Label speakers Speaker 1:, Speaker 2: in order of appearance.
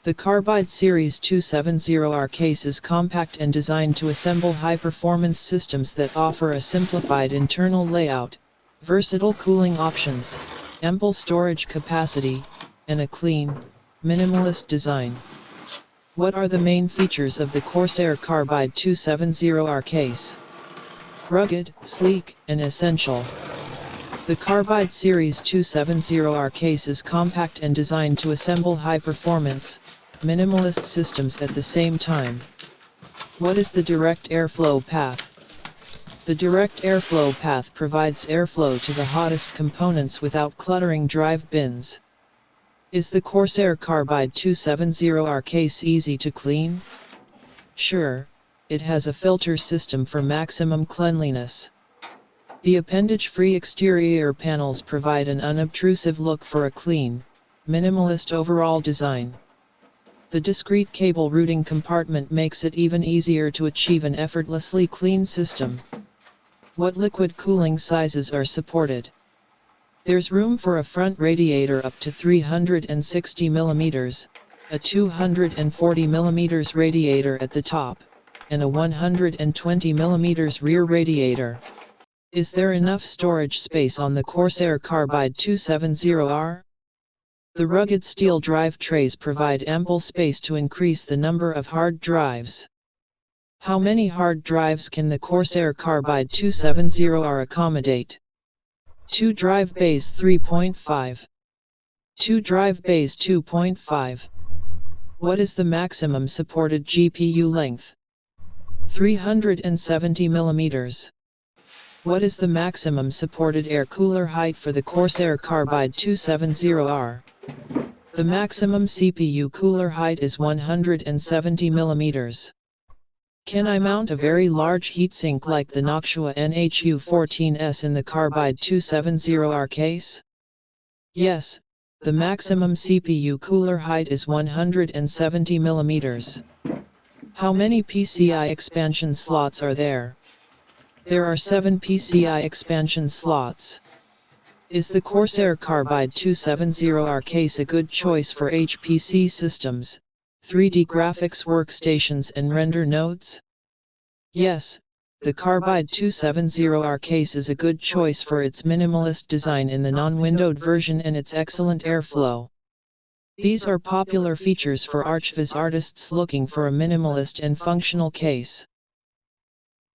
Speaker 1: The Carbide Series 270R case is compact and designed to assemble high-performance systems that offer a simplified internal layout, versatile cooling options, ample storage capacity, and a clean, minimalist design. What are the main features of the Corsair Carbide 270R case? Rugged, sleek, and essential. The Carbide Series 270R case is compact and designed to assemble high-performance, minimalist systems at the same time. What is the direct airflow path? The direct airflow path provides airflow to the hottest components without cluttering drive bins. Is the Corsair Carbide 270R case easy to clean? Sure, it has a filter system for maximum cleanliness. The appendage-free exterior panels provide an unobtrusive look for a clean, minimalist overall design. The discrete cable routing compartment makes it even easier to achieve an effortlessly clean system. What liquid cooling sizes are supported? There's room for a front radiator up to 360 mm, a 240 mm radiator at the top, and a 120 mm rear radiator. Is there enough storage space on the Corsair Carbide 270R? The rugged steel drive trays provide ample space to increase the number of hard drives. How many hard drives can the Corsair Carbide 270R accommodate? 2 drive bays 3.5. 2 drive bays 2.5. What is the maximum supported GPU length? 370 mm. What is the maximum supported air cooler height for the Corsair Carbide 270R? The maximum CPU cooler height is 170 mm. Can I mount a very large heatsink like the Noctua NHU14S in the Carbide 270R case? Yes, the maximum CPU cooler height is 170 mm. How many PCI expansion slots are there? There are 7 PCI expansion slots. Is the Corsair Carbide 270R case a good choice for HPC systems, 3D graphics workstations and render nodes? Yes, the Carbide 270R case is a good choice for its minimalist design in the non-windowed version and its excellent airflow. These are popular features for archviz artists looking for a minimalist and functional case.